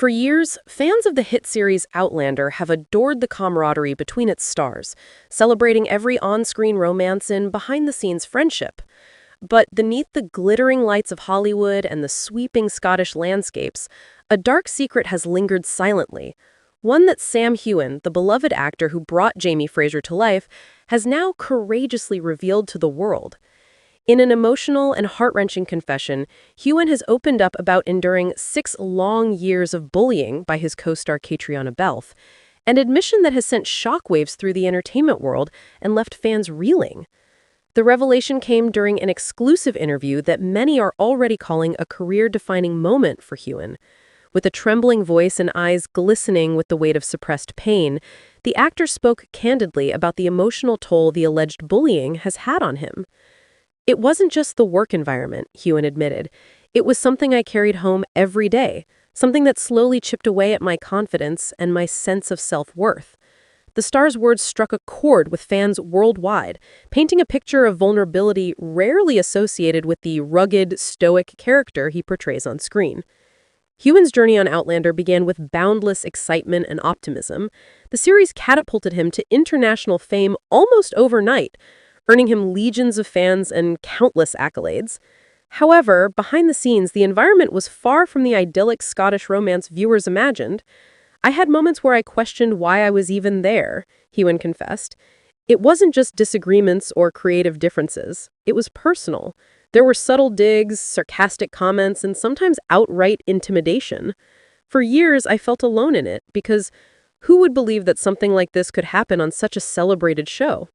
For years, fans of the hit series Outlander have adored the camaraderie between its stars, celebrating every on-screen romance and behind-the-scenes friendship. But beneath the glittering lights of Hollywood and the sweeping Scottish landscapes, a dark secret has lingered silently. One that Sam Heughan, the beloved actor who brought Jamie Fraser to life, has now courageously revealed to the world. In an emotional and heart-wrenching confession, Heughan has opened up about enduring 6 long years of bullying by his co-star Caitriona, an admission that has sent shockwaves through the entertainment world and left fans reeling. The revelation came during an exclusive interview that many are already calling a career-defining moment for Heughan. With a trembling voice and eyes glistening with the weight of suppressed pain, the actor spoke candidly about the emotional toll the alleged bullying has had on him. "It wasn't just the work environment," Heughan admitted. "It was something I carried home every day, something that slowly chipped away at my confidence and my sense of self-worth." The star's words struck a chord with fans worldwide, painting a picture of vulnerability rarely associated with the rugged, stoic character he portrays on screen. Heughan's journey on Outlander began with boundless excitement and optimism. The series catapulted him to international fame almost overnight, earning him legions of fans and countless accolades. However, behind the scenes, the environment was far from the idyllic Scottish romance viewers imagined. "I had moments where I questioned why I was even there," Heughan confessed. "It wasn't just disagreements or creative differences. It was personal. There were subtle digs, sarcastic comments, and sometimes outright intimidation. For years, I felt alone in it, because who would believe that something like this could happen on such a celebrated show?"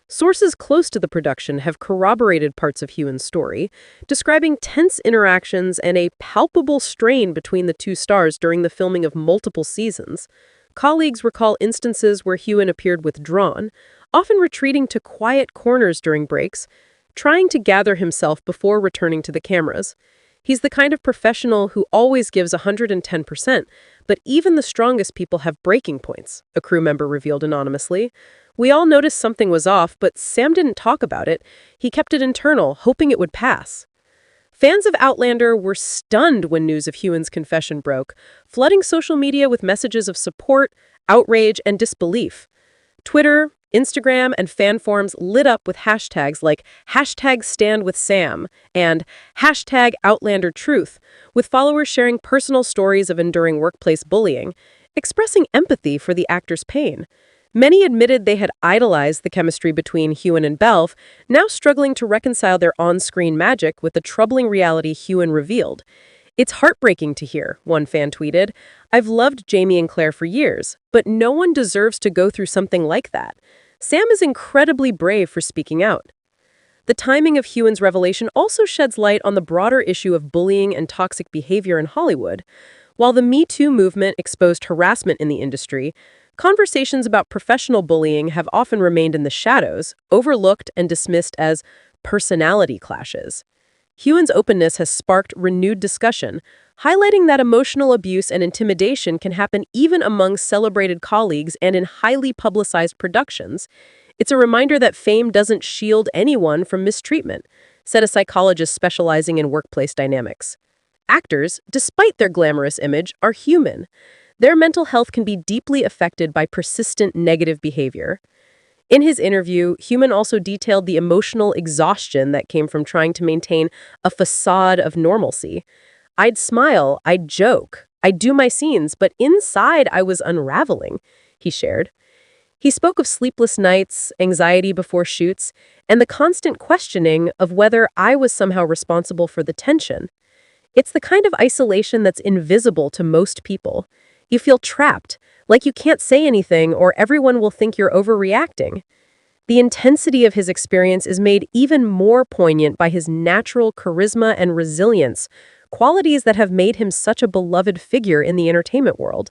Sources close to the production have corroborated parts of Heughan's story, describing tense interactions and a palpable strain between the two stars during the filming of multiple seasons. Colleagues recall instances where Heughan appeared withdrawn, often retreating to quiet corners during breaks, trying to gather himself before returning to the cameras. He's the kind of professional who always gives 110%, but even the strongest people have breaking points, a crew member revealed anonymously. "We all noticed something was off, but Sam didn't talk about it. He kept it internal, hoping it would pass." Fans of Outlander were stunned when news of Heughan's confession broke, flooding social media with messages of support, outrage, and disbelief. Twitter, Instagram, and fan forums lit up with hashtags like #StandWithSam and #OutlanderTruth, with followers sharing personal stories of enduring workplace bullying, expressing empathy for the actor's pain. Many admitted they had idolized the chemistry between Heughan and Belf, now struggling to reconcile their on-screen magic with the troubling reality Heughan revealed. "It's heartbreaking to hear," one fan tweeted. "I've loved Jamie and Claire for years, but no one deserves to go through something like that. Sam is incredibly brave for speaking out." The timing of Heughan's revelation also sheds light on the broader issue of bullying and toxic behavior in Hollywood. While the Me Too movement exposed harassment in the industry, conversations about professional bullying have often remained in the shadows, overlooked and dismissed as personality clashes. Heughan's openness has sparked renewed discussion, highlighting that emotional abuse and intimidation can happen even among celebrated colleagues and in highly publicized productions. "It's a reminder that fame doesn't shield anyone from mistreatment," said a psychologist specializing in workplace dynamics. "Actors, despite their glamorous image, are human. Their mental health can be deeply affected by persistent negative behavior." In his interview, Heughan also detailed the emotional exhaustion that came from trying to maintain a facade of normalcy. "I'd smile, I'd joke, I'd do my scenes, but inside I was unraveling," he shared. He spoke of sleepless nights, anxiety before shoots, and the constant questioning of whether I was somehow responsible for the tension. "It's the kind of isolation that's invisible to most people. You feel trapped, like you can't say anything or everyone will think you're overreacting." The intensity of his experience is made even more poignant by his natural charisma and resilience, qualities that have made him such a beloved figure in the entertainment world.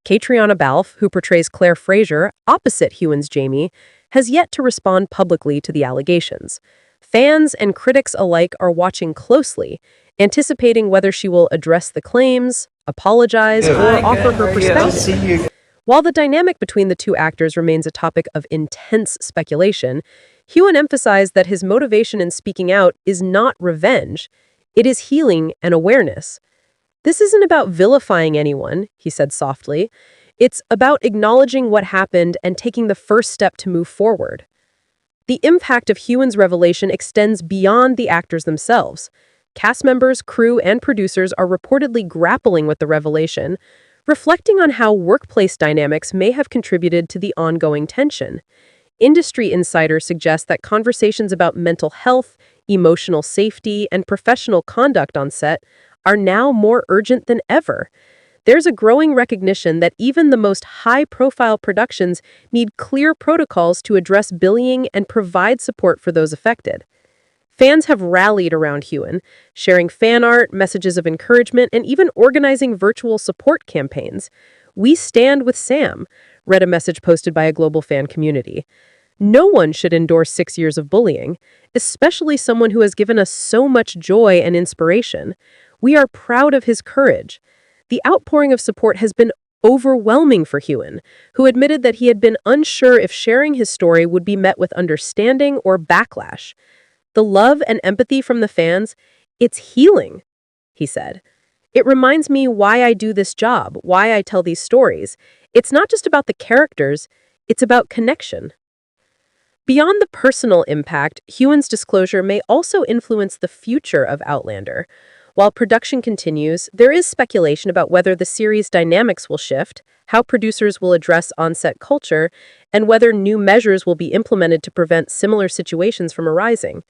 Caitriona, who portrays Claire Fraser opposite Heughan's Jamie, has yet to respond publicly to the allegations. Fans and critics alike are watching closely, anticipating whether she will address the claims, apologize, or offer her perspective. While the dynamic between the two actors remains a topic of intense speculation, Heughan emphasized that his motivation in speaking out is not revenge, it is healing and awareness. This isn't about vilifying anyone, he said softly. It's about acknowledging what happened and taking the first step to move forward. The impact of Heughan's revelation extends beyond the actors themselves. Cast members, crew, and producers are reportedly grappling with the revelation, reflecting on how workplace dynamics may have contributed to the ongoing tension. Industry insiders suggest that conversations about mental health, emotional safety, and professional conduct on set are now more urgent than ever. There's a growing recognition that even the most high-profile productions need clear protocols to address bullying and provide support for those affected. Fans have rallied around Heughan, sharing fan art, messages of encouragement, and even organizing virtual support campaigns. "We stand with Sam," read a message posted by a global fan community. No one should endure 6 years of bullying, especially someone who has given us so much joy and inspiration. We are proud of his courage. The outpouring of support has been overwhelming for Heughan, who admitted that he had been unsure if sharing his story would be met with understanding or backlash. "The love and empathy from the fans, it's healing," he said. "It reminds me why I do this job, why I tell these stories. It's not just about the characters, it's about connection." Beyond the personal impact, Heughan's disclosure may also influence the future of Outlander. While production continues, there is speculation about whether the series' dynamics will shift, how producers will address on-set culture, and whether new measures will be implemented to prevent similar situations from arising.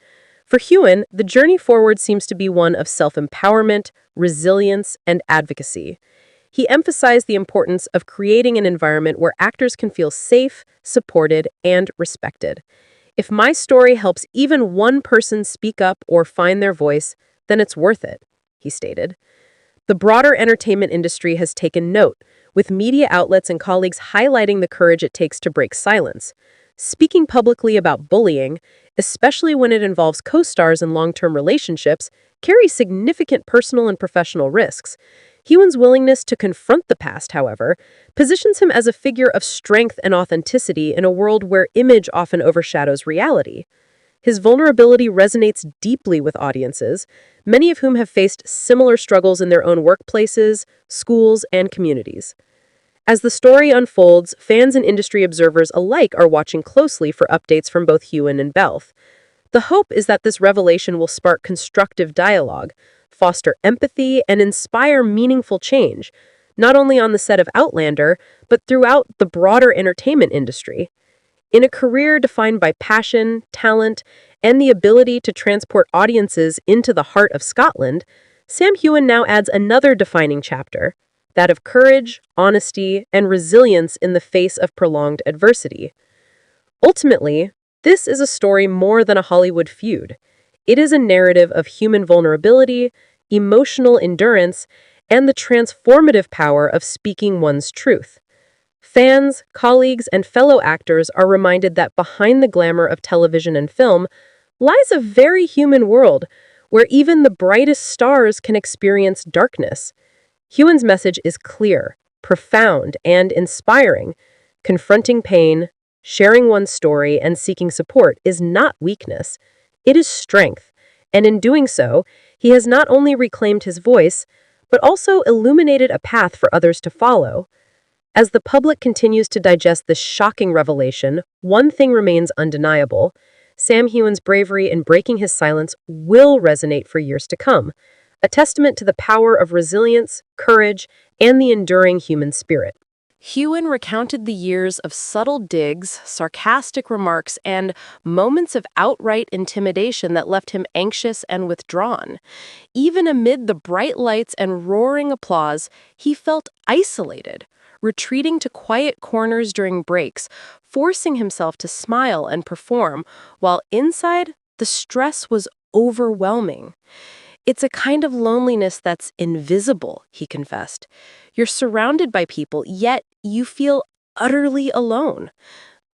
For Heughan, the journey forward seems to be one of self-empowerment, resilience, and advocacy. He emphasized the importance of creating an environment where actors can feel safe, supported, and respected. "If my story helps even one person speak up or find their voice, then it's worth it," he stated. The broader entertainment industry has taken note, with media outlets and colleagues highlighting the courage it takes to break silence. Speaking publicly about bullying, especially when it involves co-stars in long-term relationships, carries significant personal and professional risks. Heughan's willingness to confront the past, however, positions him as a figure of strength and authenticity in a world where image often overshadows reality. His vulnerability resonates deeply with audiences, many of whom have faced similar struggles in their own workplaces, schools, and communities. As the story unfolds, fans and industry observers alike are watching closely for updates from both Heughan and Belth. The hope is that this revelation will spark constructive dialogue, foster empathy, and inspire meaningful change, not only on the set of Outlander, but throughout the broader entertainment industry. In a career defined by passion, talent, and the ability to transport audiences into the heart of Scotland, Sam Heughan now adds another defining chapter, that of courage, honesty, and resilience in the face of prolonged adversity. Ultimately, this is a story more than a Hollywood feud. It is a narrative of human vulnerability, emotional endurance, and the transformative power of speaking one's truth. Fans, colleagues, and fellow actors are reminded that behind the glamour of television and film lies a very human world where even the brightest stars can experience darkness. Heughan's message is clear, profound, and inspiring. Confronting pain, sharing one's story, and seeking support is not weakness. It is strength, and in doing so, he has not only reclaimed his voice, but also illuminated a path for others to follow. As the public continues to digest this shocking revelation, one thing remains undeniable. Sam Heughan's bravery in breaking his silence will resonate for years to come, a testament to the power of resilience, courage, and the enduring human spirit. Heughan recounted the years of subtle digs, sarcastic remarks, and moments of outright intimidation that left him anxious and withdrawn. Even amid the bright lights and roaring applause, he felt isolated, retreating to quiet corners during breaks, forcing himself to smile and perform, while inside, the stress was overwhelming. "It's a kind of loneliness that's invisible," he confessed. "You're surrounded by people, yet you feel utterly alone.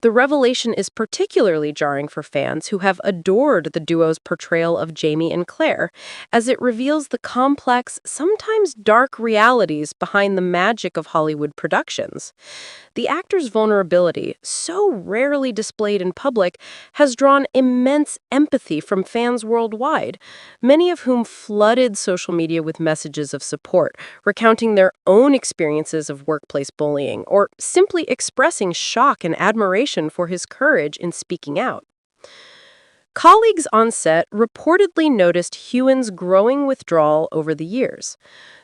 The revelation is particularly jarring for fans who have adored the duo's portrayal of Jamie and Claire, as it reveals the complex, sometimes dark realities behind the magic of Hollywood productions. The actor's vulnerability, so rarely displayed in public, has drawn immense empathy from fans worldwide, many of whom flooded social media with messages of support, recounting their own experiences of workplace bullying, or simply expressing shock and admiration for his courage in speaking out. Colleagues on set reportedly noticed Heughan's growing withdrawal over the years.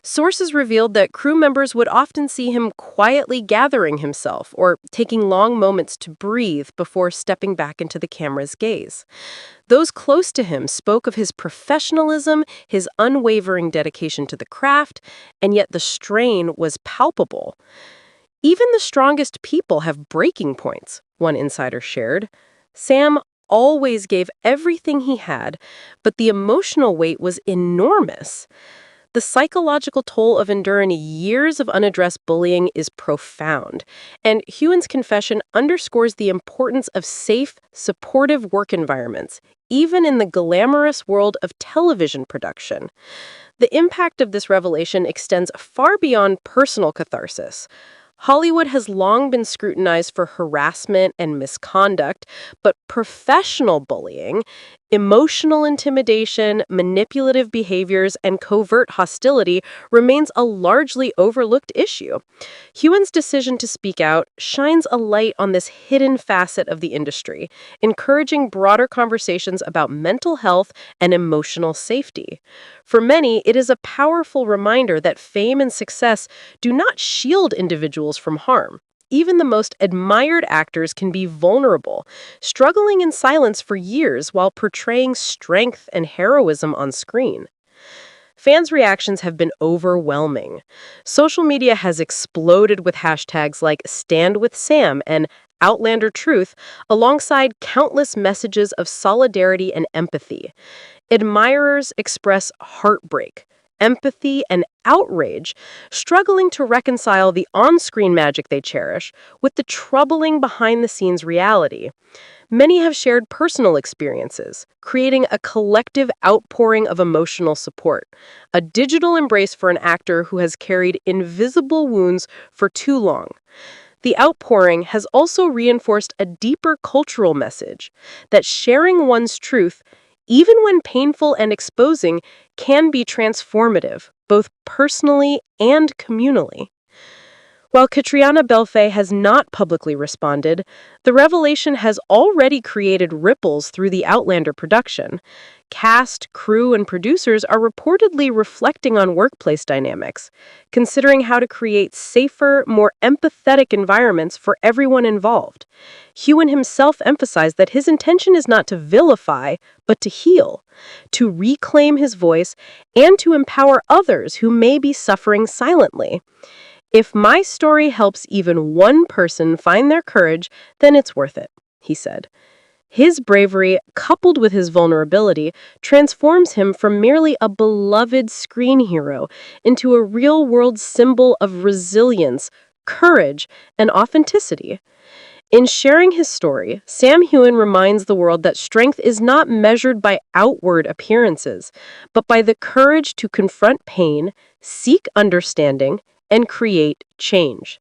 Sources revealed that crew members would often see him quietly gathering himself or taking long moments to breathe before stepping back into the camera's gaze. Those close to him spoke of his professionalism, his unwavering dedication to the craft, and yet the strain was palpable. Even the strongest people have breaking points, one insider shared. Sam always gave everything he had, but the emotional weight was enormous. The psychological toll of enduring years of unaddressed bullying is profound, and Heughan's confession underscores the importance of safe, supportive work environments, even in the glamorous world of television production. The impact of this revelation extends far beyond personal catharsis. Hollywood has long been scrutinized for harassment and misconduct, but professional bullying, emotional intimidation, manipulative behaviors, and covert hostility remains a largely overlooked issue. Heughan's decision to speak out shines a light on this hidden facet of the industry, encouraging broader conversations about mental health and emotional safety. For many, it is a powerful reminder that fame and success do not shield individuals from harm. Even the most admired actors can be vulnerable, struggling in silence for years while portraying strength and heroism on screen. Fans' reactions have been overwhelming. Social media has exploded with hashtags like Stand with Sam and Outlander Truth, alongside countless messages of solidarity and empathy. Admirers express heartbreak, empathy, and outrage, struggling to reconcile the on-screen magic they cherish with the troubling behind-the-scenes reality. Many have shared personal experiences, creating a collective outpouring of emotional support, a digital embrace for an actor who has carried invisible wounds for too long. The outpouring has also reinforced a deeper cultural message that sharing one's truth, even when painful and exposing, can be transformative, both personally and communally. While Caitriona has not publicly responded, the revelation has already created ripples through the Outlander production. Cast, crew, and producers are reportedly reflecting on workplace dynamics, considering how to create safer, more empathetic environments for everyone involved. Heughan himself emphasized that his intention is not to vilify, but to heal, to reclaim his voice, and to empower others who may be suffering silently. "If my story helps even one person find their courage, then it's worth it," he said. His bravery, coupled with his vulnerability, transforms him from merely a beloved screen hero into a real-world symbol of resilience, courage, and authenticity. In sharing his story, Sam Heughan reminds the world that strength is not measured by outward appearances, but by the courage to confront pain, seek understanding, and create change.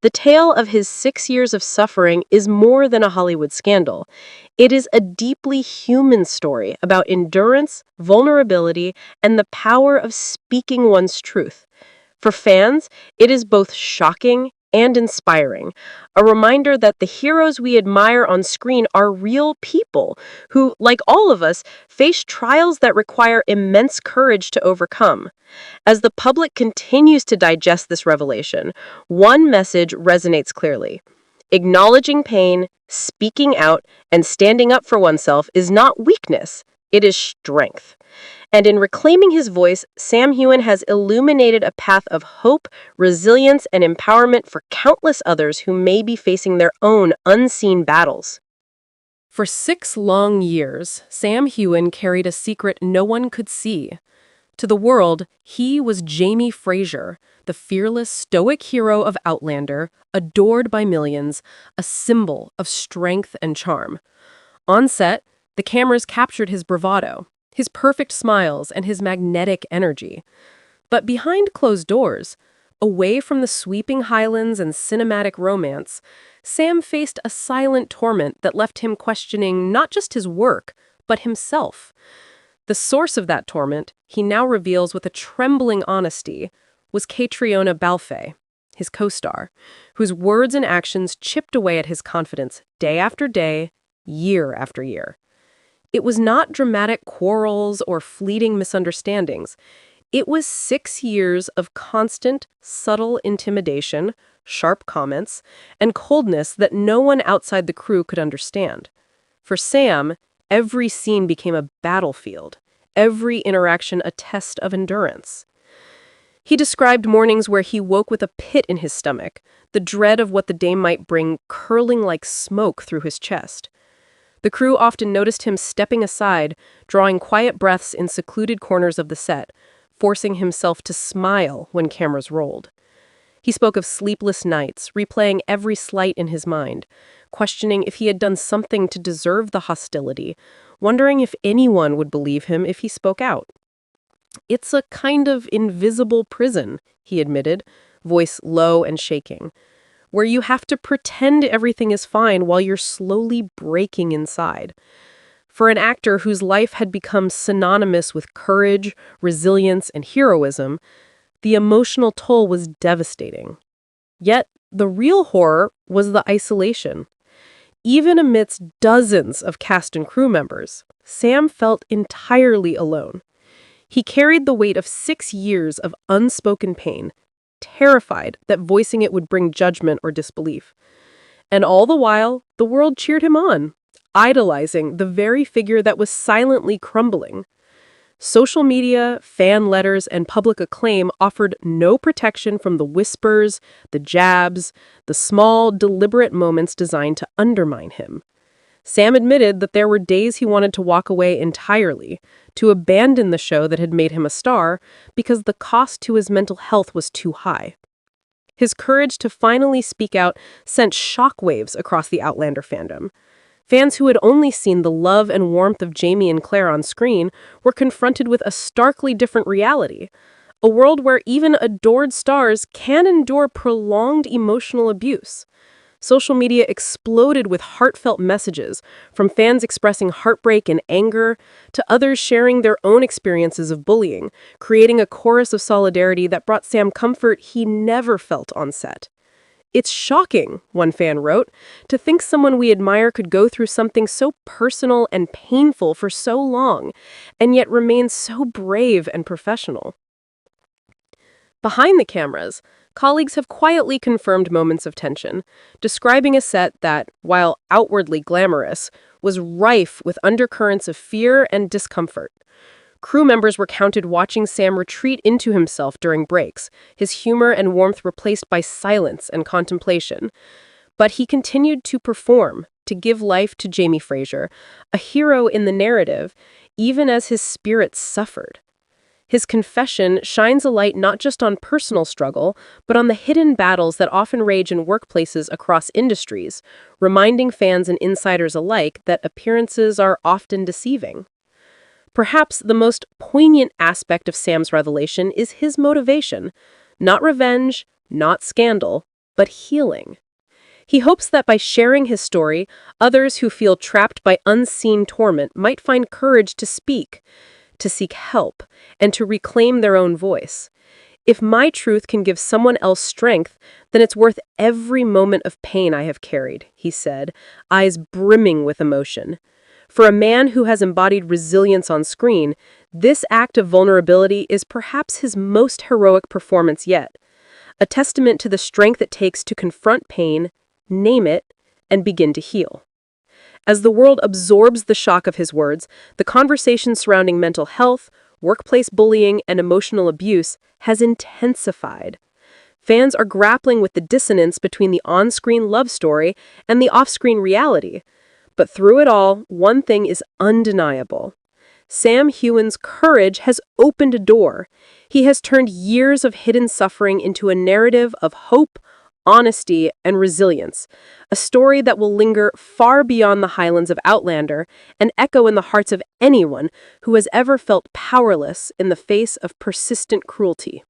The tale of his 6 years of suffering is more than a Hollywood scandal. It is a deeply human story about endurance, vulnerability, and the power of speaking one's truth. For fans, it is both shocking and inspiring, a reminder that the heroes we admire on screen are real people who, like all of us, face trials that require immense courage to overcome. As the public continues to digest this revelation, one message resonates clearly. Acknowledging pain, speaking out, and standing up for oneself is not weakness, it is strength. And in reclaiming his voice, Sam Heughan has illuminated a path of hope, resilience, and empowerment for countless others who may be facing their own unseen battles. For 6 long years, Sam Heughan carried a secret no one could see. To the world, he was Jamie Fraser, the fearless, stoic hero of Outlander, adored by millions, a symbol of strength and charm. On set, the cameras captured his bravado, his perfect smiles, and his magnetic energy. But behind closed doors, away from the sweeping highlands and cinematic romance, Sam faced a silent torment that left him questioning not just his work, but himself. The source of that torment, he now reveals with a trembling honesty, was Caitriona Balfe, his co-star, whose words and actions chipped away at his confidence day after day, year after year. It was not dramatic quarrels or fleeting misunderstandings. It was 6 years of constant, subtle intimidation, sharp comments, and coldness that no one outside the crew could understand. For Sam, every scene became a battlefield, every interaction a test of endurance. He described mornings where he woke with a pit in his stomach, the dread of what the day might bring curling like smoke through his chest. The crew often noticed him stepping aside, drawing quiet breaths in secluded corners of the set, forcing himself to smile when cameras rolled. He spoke of sleepless nights, replaying every slight in his mind, questioning if he had done something to deserve the hostility, wondering if anyone would believe him if he spoke out. "It's a kind of invisible prison," he admitted, voice low and shaking, "where you have to pretend everything is fine while you're slowly breaking inside." For an actor whose life had become synonymous with courage, resilience, and heroism, the emotional toll was devastating. Yet, the real horror was the isolation. Even amidst dozens of cast and crew members, Sam felt entirely alone. He carried the weight of 6 years of unspoken pain, terrified that voicing it would bring judgment or disbelief. And all the while, the world cheered him on, idolizing the very figure that was silently crumbling. Social media, fan letters, and public acclaim offered no protection from the whispers, the jabs, the small, deliberate moments designed to undermine him. Sam admitted that there were days he wanted to walk away entirely, to abandon the show that had made him a star, because the cost to his mental health was too high. His courage to finally speak out sent shockwaves across the Outlander fandom. Fans who had only seen the love and warmth of Jamie and Claire on screen were confronted with a starkly different reality, a world where even adored stars can endure prolonged emotional abuse. Social media exploded with heartfelt messages, from fans expressing heartbreak and anger to others sharing their own experiences of bullying, creating a chorus of solidarity that brought Sam comfort he never felt on set. "It's shocking," one fan wrote, "to think someone we admire could go through something so personal and painful for so long, and yet remain so brave and professional." Behind the cameras, colleagues have quietly confirmed moments of tension, describing a set that, while outwardly glamorous, was rife with undercurrents of fear and discomfort. Crew members were counted watching Sam retreat into himself during breaks, his humor and warmth replaced by silence and contemplation. But he continued to perform, to give life to Jamie Fraser, a hero in the narrative, even as his spirit suffered. His confession shines a light not just on personal struggle, but on the hidden battles that often rage in workplaces across industries, reminding fans and insiders alike that appearances are often deceiving. Perhaps the most poignant aspect of Sam's revelation is his motivation. Not revenge, not scandal, but healing. He hopes that by sharing his story, others who feel trapped by unseen torment might find courage to speak, to seek help, and to reclaim their own voice. "If my truth can give someone else strength, then it's worth every moment of pain I have carried," he said, eyes brimming with emotion. For a man who has embodied resilience on screen, this act of vulnerability is perhaps his most heroic performance yet, a testament to the strength it takes to confront pain, name it, and begin to heal. As the world absorbs the shock of his words, the conversation surrounding mental health, workplace bullying, and emotional abuse has intensified. Fans are grappling with the dissonance between the on-screen love story and the off-screen reality. But through it all, one thing is undeniable. Sam Heughan's courage has opened a door. He has turned years of hidden suffering into a narrative of hope, honesty, and resilience, a story that will linger far beyond the highlands of Outlander and echo in the hearts of anyone who has ever felt powerless in the face of persistent cruelty.